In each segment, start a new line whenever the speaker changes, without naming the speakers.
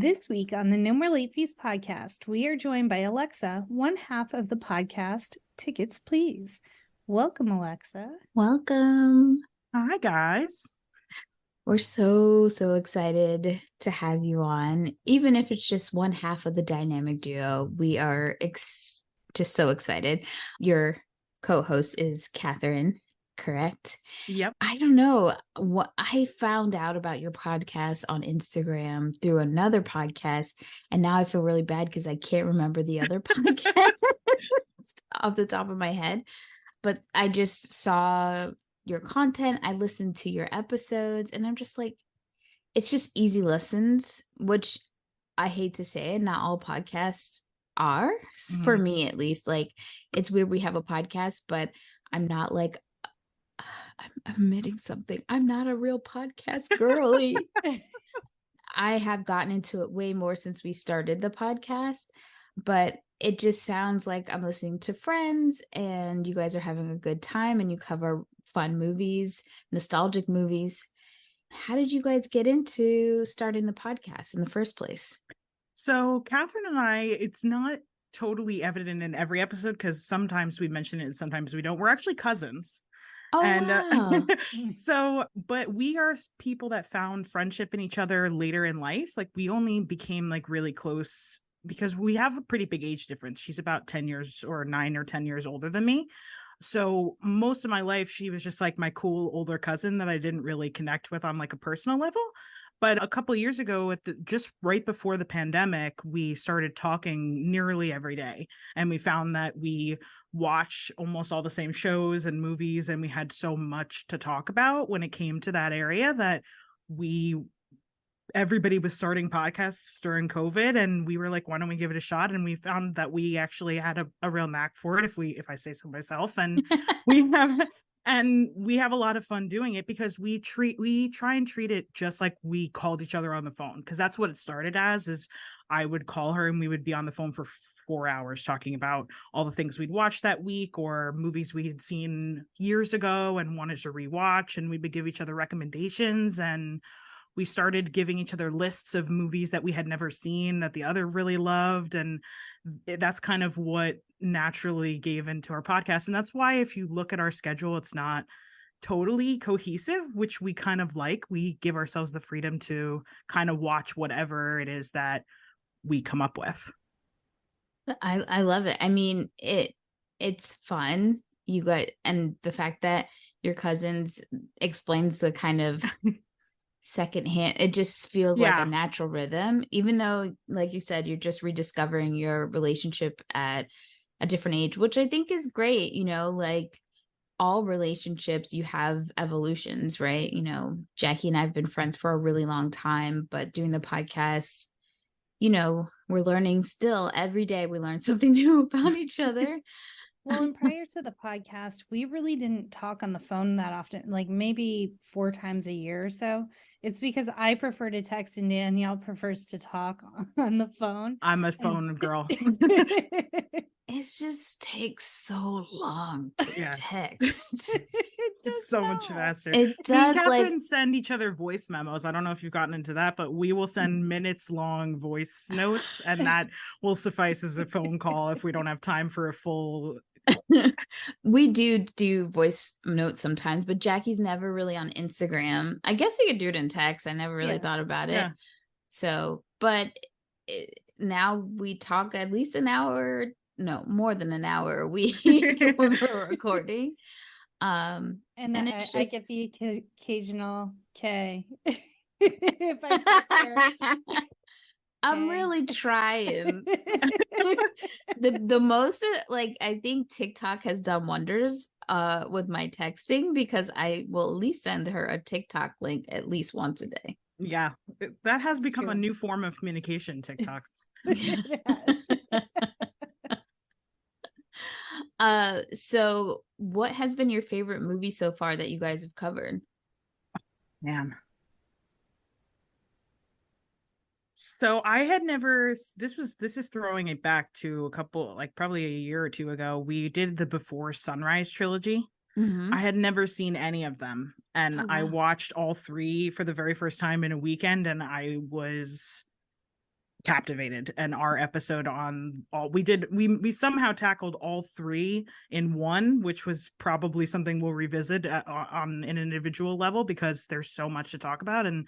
This week on the No More Late Fees podcast, we are joined by Alexa, one half of the podcast Tickets Please. Welcome, Alexa.
Welcome.
Hi, guys.
We're so excited to have you on. Even if it's just one half of the dynamic duo, we are just so excited. Your co-host is Catherine, correct?
Yep.
I don't know what I found out about your podcast on Instagram through another podcast, and now I feel really bad because I can't remember the other podcast off the top of my head. But I just saw your content. I listened to your episodes, and I'm just like, it's just easy listens, which I hate to say it, not all podcasts are, for me at least. Like, it's weird we have a podcast, but I'm not like, I'm admitting something. I'm not a real podcast girly. I have gotten into it way more since we started the podcast, but it just sounds like I'm listening to friends and you guys are having a good time and you cover fun movies, nostalgic movies. How did you guys get into starting the podcast in the first place?
So Catherine and I, it's not totally evident in every episode because sometimes we mention it and sometimes we don't. We're actually cousins.
Oh,
And
wow.
but we are people that found friendship in each other later in life. Like, we only became like really close because we have a pretty big age difference. She's about 10 years or 9 or 10 years older than me. So most of my life, she was just like my cool older cousin that I didn't really connect with on like a personal level. But a couple of years ago, just right before the pandemic, we started talking nearly every day. And we found that we watch almost all the same shows and movies. And we had so much to talk about when it came to that area that everybody was starting podcasts during COVID, and we were like, why don't we give it a shot? And we found that we actually had a real knack for it, if I say so myself. And we have a lot of fun doing it because we try and treat it just like we called each other on the phone, because that's what it started as. Is I would call her and we would be on the phone for 4 hours talking about all the things we'd watched that week or movies we had seen years ago and wanted to rewatch, and we would give each other recommendations. And we started giving each other lists of movies that we had never seen that the other really loved. And that's kind of what naturally gave into our podcast. And that's why if you look at our schedule, it's not totally cohesive, which we kind of like. We give ourselves the freedom to kind of watch whatever it is that we come up with.
I love it. I mean, it's fun. You got, and the fact that your cousins explains the kind of secondhand, it just feels like a natural rhythm, even though, like you said, you're just rediscovering your relationship at a different age, which I think is great. You know, like all relationships, you have evolutions, right? You know, Jackie and I have been friends for a really long time, but doing the podcast, you know, we're learning still every day. We learn something new about each other.
Well, and prior to the podcast, we really didn't talk on the phone that often, like maybe 4 times a year or so. It's because I prefer to text and Danielle prefers to talk on the phone.
I'm a phone girl.
It just takes so long to text.
It's so much faster.
It does.
Me and Catherine send each other voice memos. I don't know if you've gotten into that, but we will send minutes long voice notes, and that will suffice as a phone call if we don't have time for a full.
We do voice notes sometimes, but Jackie's never really on Instagram. I guess we could do it in text. I never really thought about it. So, but now we talk at least an hour, no, more than an hour a week when we're recording.
And it's I get the occasional K if I text her.
I'm really trying. the most, like, I think TikTok has done wonders with my texting, because I will at least send her a TikTok link at least once a day.
Yeah, that has become a new form of communication, TikToks.
So what has been your favorite movie so far that you guys have covered?
Man. So I had never, this is throwing it back to a couple, like probably a year or two ago. We did the Before Sunrise trilogy.
Mm-hmm.
I had never seen any of them. And I watched all 3 for the very first time in a weekend. And I was captivated. And our episode on all we somehow tackled all three in one, which was probably something we'll revisit on an individual level, because there's so much to talk about. And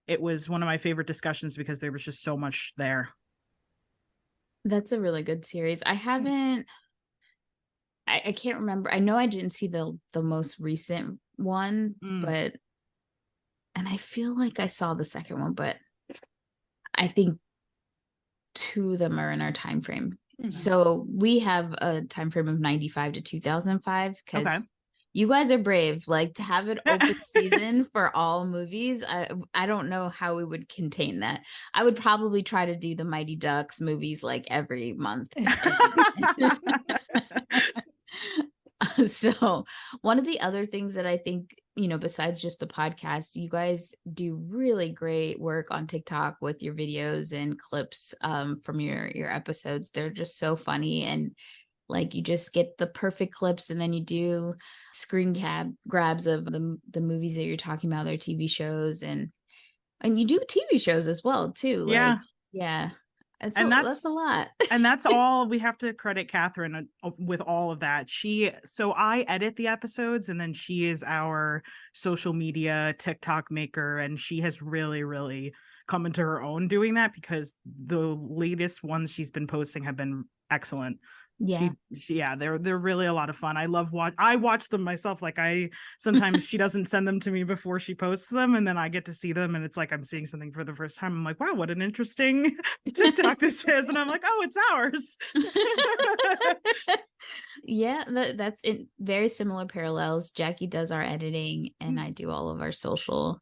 it was one of my favorite discussions because there was just so much there.
That's a really good series. I haven't, I can't remember. I know I didn't see the most recent one, but, and I feel like I saw the second one, but I think two of them are in our time frame. So we have a time frame of 95 to 2005, because you guys are brave. Like, to have an open season for all movies, I don't know how we would contain that. I would probably try to do the Mighty Ducks movies like every month. So one of the other things that I think, you know, besides just the podcast, you guys do really great work on TikTok with your videos and clips from your episodes. They're just so funny, and like, you just get the perfect clips, and then you do screen grabs of the movies that you're talking about, their TV shows, and you do TV shows as well too.
Yeah.
Like, yeah. That's a lot.
And that's all. We have to credit Catherine with all of that. So I edit the episodes, and then she is our social media TikTok maker, and she has really, really come into her own doing that, because the latest ones she's been posting have been excellent.
Yeah.
They're really a lot of fun. I watch them myself. Like, sometimes she doesn't send them to me before she posts them, and then I get to see them, and it's like I'm seeing something for the first time. I'm like, wow, what an interesting TikTok this is. And I'm like, oh, it's ours.
Yeah, that's in very similar parallels. Jackie does our editing, and I do all of our social.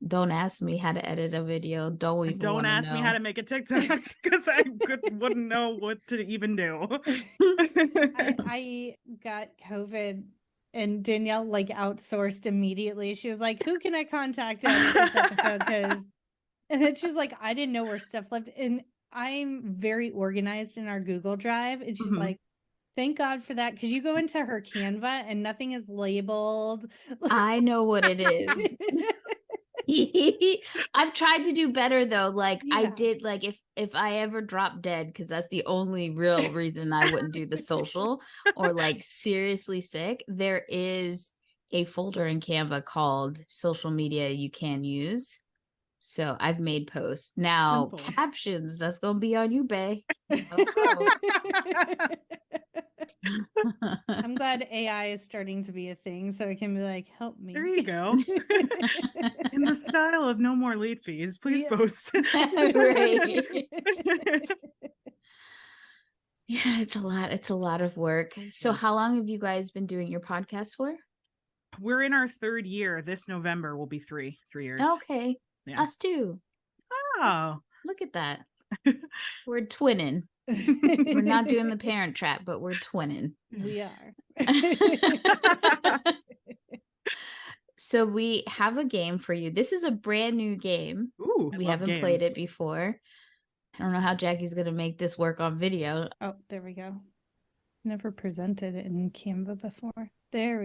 Don't ask me how to edit a video. Don't ask
me how to make a TikTok, because I wouldn't know what to even do.
I got COVID, and Danielle like outsourced immediately. She was like, who can I contact to edit this episode? And then she's like, I didn't know where stuff lived. And I'm very organized in our Google Drive. And she's like, thank God for that. Because you go into her Canva and nothing is labeled.
I know what it is. I've tried to do better though. Like, I did, like, if I ever drop dead, because that's the only real reason I wouldn't do the social, or like seriously sick, there is a folder in Canva called social media you can use. So I've made posts. Now, captions, that's gonna be on you, bae.
I'm glad AI is starting to be a thing, so it can be like, help me.
There you go. In the style of no more late fees, please post.
Right. Yeah, it's a lot of work. So how long have you guys been doing your podcast for?
We're in our third year. This November will be 3 years.
Okay. Yeah. Us too.
Oh,
look at that. We're twinning. We're not doing the Parent Trap, but we're twinning.
We are.
So we have a game for you. This is a brand new game.
Ooh,
we haven't played it before. I don't know how Jackie's going to make this work on video.
Oh, there we go. Never presented it in Canva before. There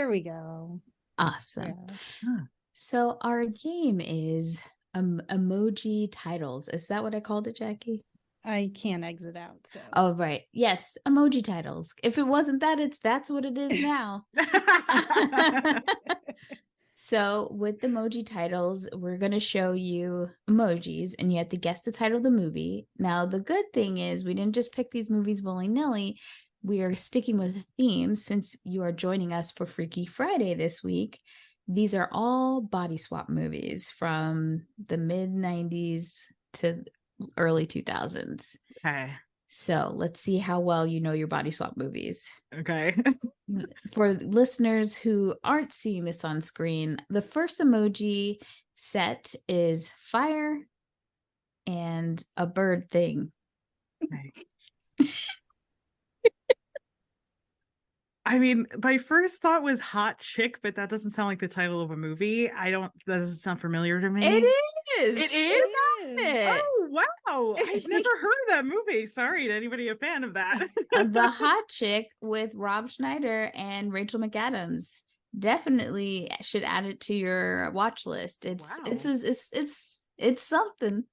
we go.
Awesome. Yeah. So our game is emoji titles. Is that what I called it, Jackie?
I can't exit out. So.
Oh, right. Yes, emoji titles. If it wasn't that, that's what it is now. So with emoji titles, we're going to show you emojis, and you have to guess the title of the movie. Now, the good thing is we didn't just pick these movies willy-nilly. We are sticking with a theme since you are joining us for Freaky Friday this week. These are all body swap movies from the mid-90s to early 2000s.
Okay.
So let's see how well you know your body swap movies.
Okay.
For listeners who aren't seeing this on screen, the first emoji set is fire and a bird thing.
Okay. I mean, my first thought was hot chick, but that doesn't sound like the title of a movie. That doesn't sound familiar to me.
It is.
It is? Oh, wow. I've never heard of that movie. Sorry to anybody a fan of that.
The Hot Chick with Rob Schneider and Rachel McAdams. Definitely should add it to your watch list. It's something.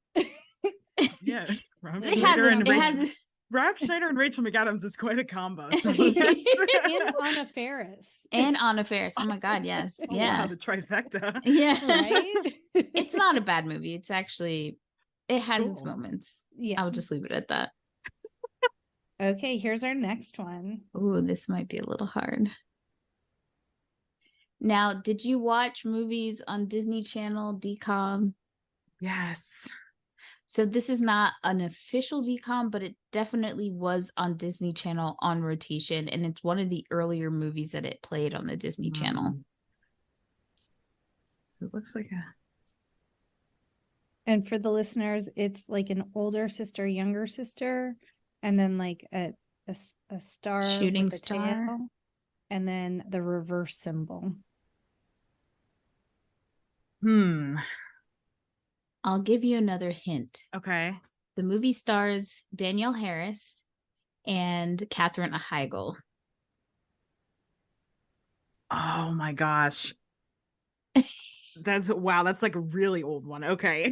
Yeah. Rob
It
Schneider
has,
and
it
Rachel.
has,
Rob Schneider and Rachel McAdams is quite a combo. So
And Anna Faris.
and Anna Faris. Oh my God, yes.
oh,
Yeah.
wow, the trifecta.
Yeah.
Right?
It's not a bad movie. It's actually, it has its
Cool.
moments.
Yeah.
I'll just leave it at that.
Okay, here's our next one.
Ooh, this might be a little hard. Now, did you watch movies on Disney Channel, DCOM?
Yes.
So this is not an official DCOM, but it definitely was on Disney Channel on rotation, and it's one of the earlier movies that it played on the Disney Channel.
So it looks like a...
And for the listeners, it's like an older sister, younger sister, and then like a star
Shooting
with a
star.
tail, and then the reverse symbol.
I'll give you another hint.
Okay.
The movie stars Danielle Harris and Katherine Heigl.
Oh my gosh. That's wow, that's like a really old one. Okay.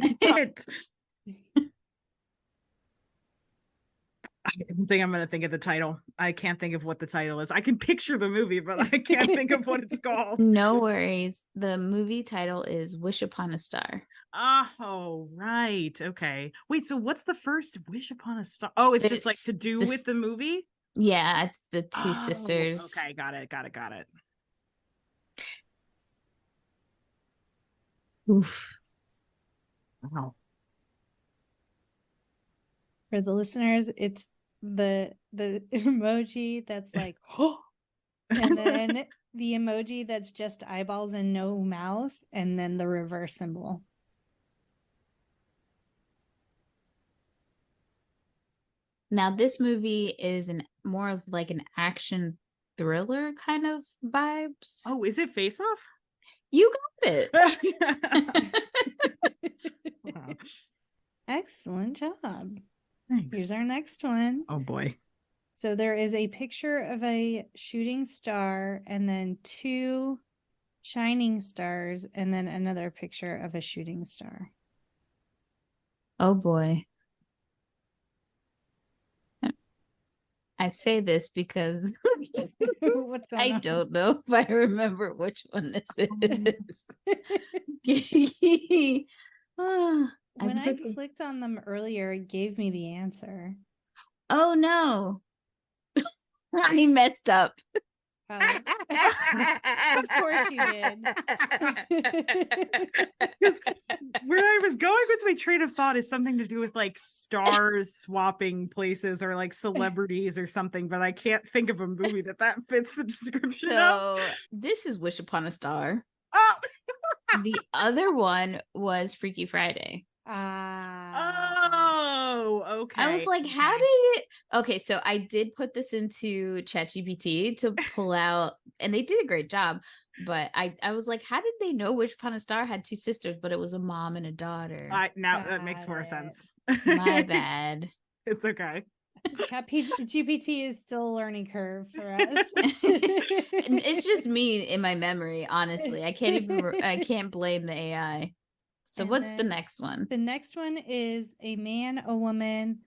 I don't think I'm gonna think of the title. I can't think of what the title is. I can picture the movie, but I can't think of what it's called.
No worries. The movie title is Wish Upon a Star.
Oh, right. Okay. Wait, so what's the first Wish Upon a Star? Oh, it's just like to do with the movie?
Yeah, it's the two sisters.
Okay, got it.
Oof.
Wow.
For the listeners, it's the emoji that's like, oh, and then the emoji that's just eyeballs and no mouth, and then the reverse symbol.
Now, this movie is more of like an action thriller kind of vibes.
Oh, is it Face Off?
You got it.
Wow.
Excellent job.
Thanks.
Here's our next one.
Oh boy.
So there is a picture of a shooting star and then two shining stars and then another picture of a shooting star.
Oh boy. I say this because
What's going on?
I don't know if I remember which one this is.
When I clicked on them earlier, it gave me the answer.
Oh no. I messed up.
Of course you did.
Where I was going with my train of thought is something to do with like stars swapping places or like celebrities or something, but I can't think of a movie that fits the description of.
This is Wish Upon a Star.
Oh.
The other one was Freaky Friday.
Oh, okay.
I was like, how did it? Okay, so I did put this into ChatGPT to pull out, and they did a great job. But I was like, how did they know Wish Upon a Star had two sisters, but it was a mom and a daughter?
Now that makes more sense.
My bad.
It's okay.
GPT is still a learning curve for us.
It's just me in my memory, honestly. I can't blame the AI. So
And
what's the next one?
The next one is a man, a woman,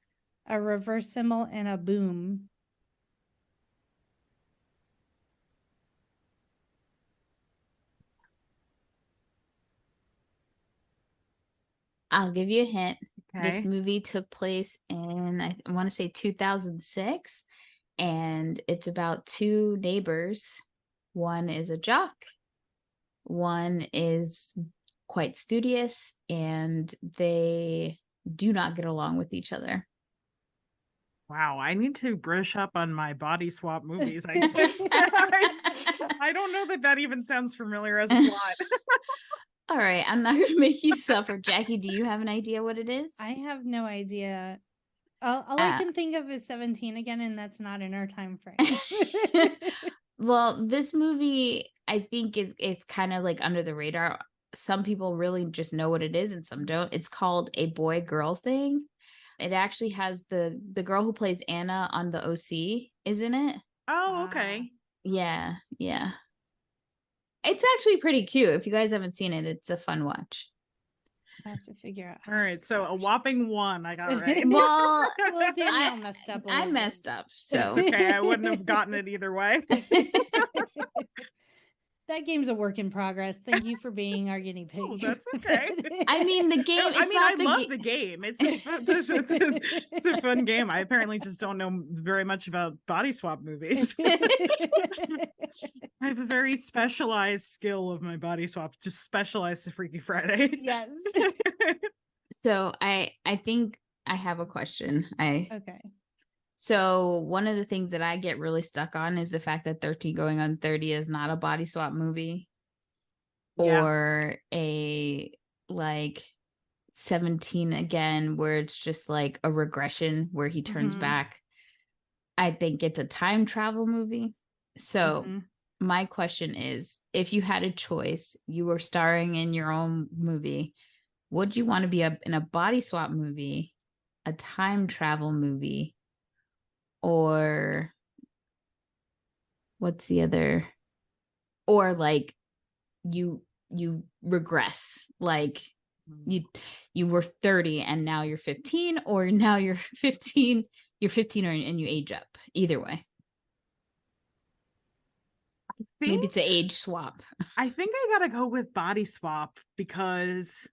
a reverse symbol, and a boom.
I'll give you a hint.
Okay.
This movie took place in, I want to say 2006, and it's about two neighbors. One is a jock, one is quite studious, and they do not get along with each other.
Wow, I need to brush up on my body swap movies, I guess. I don't know that even sounds familiar as a plot.
All right, I'm not going to make you suffer. Jackie, do you have an idea what it is?
I have no idea. All I can think of is 17 again, and that's not in our time frame.
Well, this movie, I think it's kind of like under the radar. Some people really just know what it is and some don't. It's called A Boy Girl Thing. It actually has the girl who plays Anna on the OC is in it.
Oh, okay.
Yeah. It's actually pretty cute. If you guys haven't seen it, it's a fun watch.
I have to figure out.
All right, so a whopping 1 I got right.
Well,
Well, Danielle messed up.
I messed up, so
It's okay. I wouldn't have gotten it either way.
That game's a work in progress. Thank you for being our guinea pig.
Oh, that's okay.
I mean, the game.
I love the game. It's a fun game. I apparently just don't know very much about body swap movies. I have a very specialized skill of my body swap, just specialized to Freaky Friday.
Yes.
So I think I have a question.
Okay.
So one of the things that I get really stuck on is the fact that 13 Going on 30 is not a body swap movie, or a like 17 Again, where it's just like a regression where he turns back. I think it's a time travel movie. So my question is, if you had a choice, you were starring in your own movie, would you want to be in a body swap movie, a time travel movie, or what's the other, or like you regress, like you were 30 and now you're 15, or now you're 15 and you age up? Either way, maybe it's an age swap.
I think I gotta go with body swap, because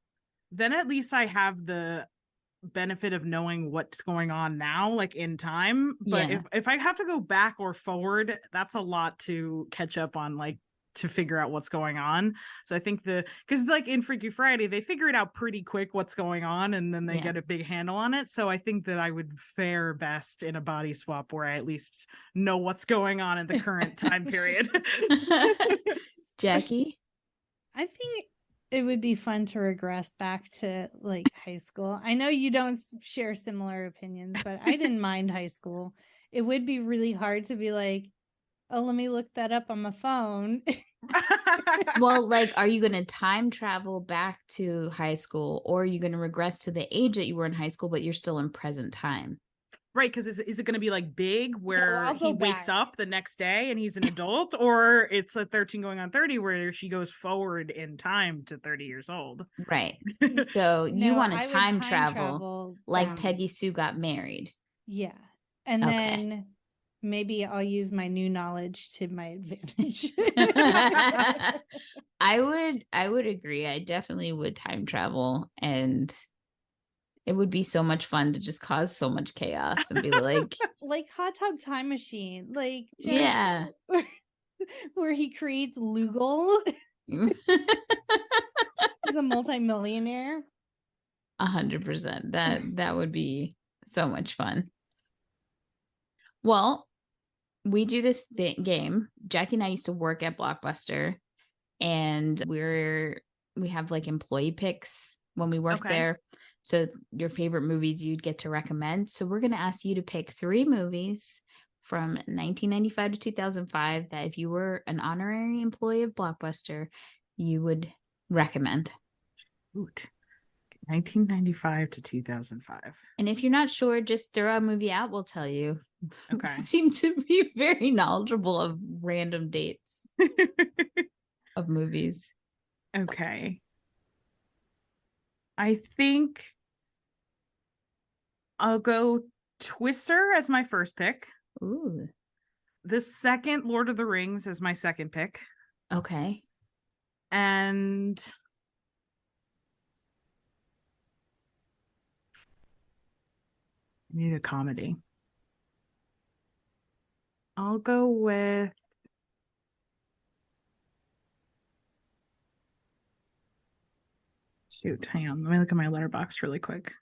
then at least I have the benefit of knowing what's going on now, like in time. But if I have to go back or forward, that's a lot to catch up on, like to figure out what's going on. So I think because like in Freaky Friday, they figure it out pretty quick what's going on, and then they get a big handle on it. So I think that I would fare best in a body swap where I at least know what's going on in the current time period.
Jackie?
I think it would be fun to regress back to like high school. I know you don't share similar opinions, but I didn't mind high school. It would be really hard to be like, oh, let me look that up on my phone.
Well, like, are you going to time travel back to high school, or are you going to regress to the age that you were in high school, but you're still in present time?
Right, because is it going to be like Big, where he wakes up the next day and he's an adult, or it's a 13 Going on 30 where she goes forward in time to 30 years old?
Right. So you want to time travel like
back.
Peggy Sue got married.
Yeah. And then maybe I'll use my new knowledge to my advantage.
I would agree. I definitely would time travel, and it would be so much fun to just cause so much chaos and be like
Hot Tub Time Machine, like where he creates Lugal. He's a multimillionaire.
100%. That would be so much fun. Well, we do this game. Jackie and I used to work at Blockbuster, and we have like employee picks when we work there. So your favorite movies you'd get to recommend. So we're going to ask you to pick 3 movies from 1995 to 2005 that if you were an honorary employee of Blockbuster, you would recommend.
Shoot. 1995 to 2005.
And if you're not sure, just throw a movie out. We'll tell you.
Okay.
We seem to be very knowledgeable of random dates of movies.
Okay. I think I'll go Twister as my first pick.
Ooh.
The second Lord of the Rings as my second pick.
Okay.
And I need a comedy. I'll go with shoot, hang on. Let me look at my letterbox really quick.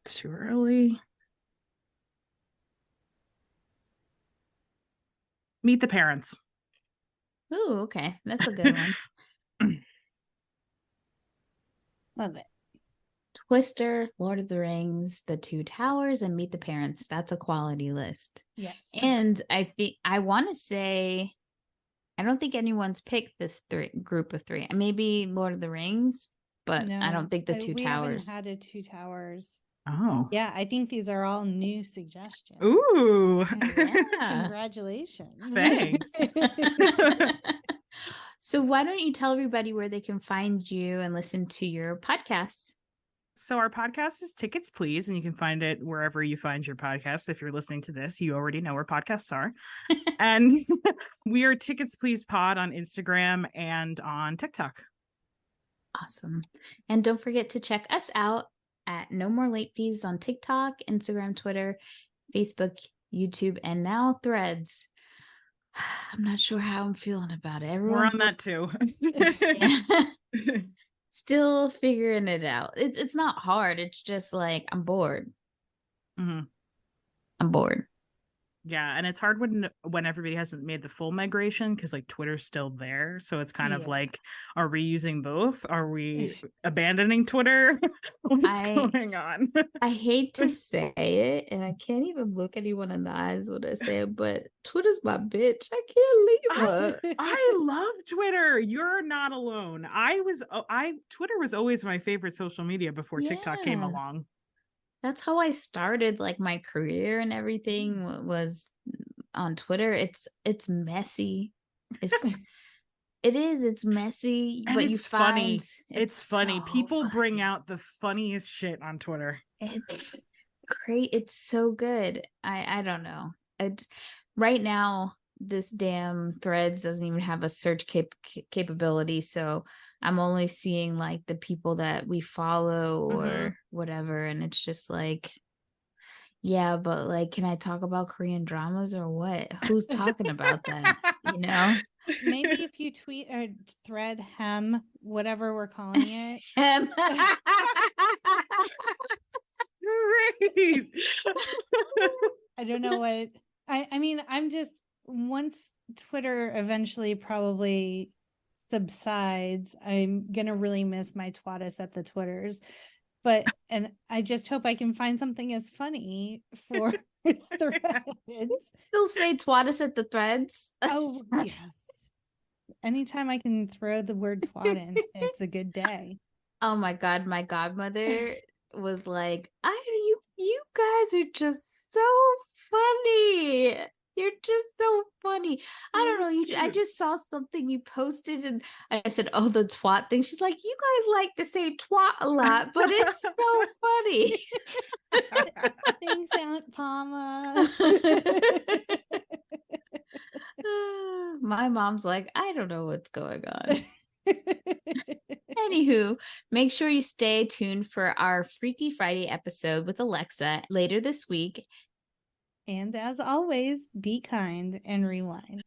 Too early. Meet the Parents.
Ooh, okay. That's a good one.
Love it.
Twister, Lord of the Rings, The Two Towers, and Meet the Parents. That's a quality list.
Yes.
And I want to say I don't think anyone's picked this group of three. Maybe Lord of the Rings, but I don't think the Two
we
Towers.
haven't had a Two Towers.
Oh.
Yeah, I think these are all new suggestions.
Ooh.
Yeah.
Congratulations.
Thanks.
So why don't you tell everybody where they can find you and listen to your podcast?
So our podcast is Tickets Please, and you can find it wherever you find your podcasts. If you're listening to this, you already know where podcasts are. And we are Tickets Please Pod on Instagram and on TikTok.
Awesome. And don't forget to check us out at No More Late Fees on TikTok, Instagram, Twitter, Facebook, YouTube, and now Threads. I'm not sure how I'm feeling about it.
We're on that too.
Still figuring it out. It's not hard. It's just like I'm bored.
Mm-hmm.
I'm bored.
Yeah, and it's hard when everybody hasn't made the full migration because like Twitter's still there. So it's kind of like, are we using both? Are we abandoning Twitter? What's going on?
I hate to say it, and I can't even look anyone in the eyes when I say it, but Twitter's my bitch. I can't leave her.
I love Twitter. You're not alone. Twitter was always my favorite social media before TikTok came along.
That's how I started like my career and everything was on Twitter. It's messy. It's messy,
and
but
it's funny. It's funny.
So
People
funny.
bring out the funniest shit on Twitter.
It's great. It's so good. I don't know. Right now, this damn Threads doesn't even have a search capability, so I'm only seeing like the people that we follow or whatever, and it's just like, yeah, but like, can I talk about Korean dramas or what? Who's talking about that? You know?
Maybe if you tweet or thread hem, whatever we're calling it.
Great.
I don't know what I mean, I'm just, once Twitter eventually probably subsides, I'm gonna really miss my twattis at the Twitters. And I just hope I can find something as funny for Threads.
Still say twattis at the Threads.
Oh yes. Anytime I can throw the word twat in, it's a good day.
Oh my God, my godmother was like, you guys are just so funny. You're just so funny. I don't know. I just saw something you posted and I said, oh, the twat thing. She's like, you guys like to say twat a lot, but it's so funny.
Thanks, Aunt Palma.
My mom's like, I don't know what's going on. Anywho, make sure you stay tuned for our Freaky Friday episode with Alexa later this week.
And as always, be kind and rewind.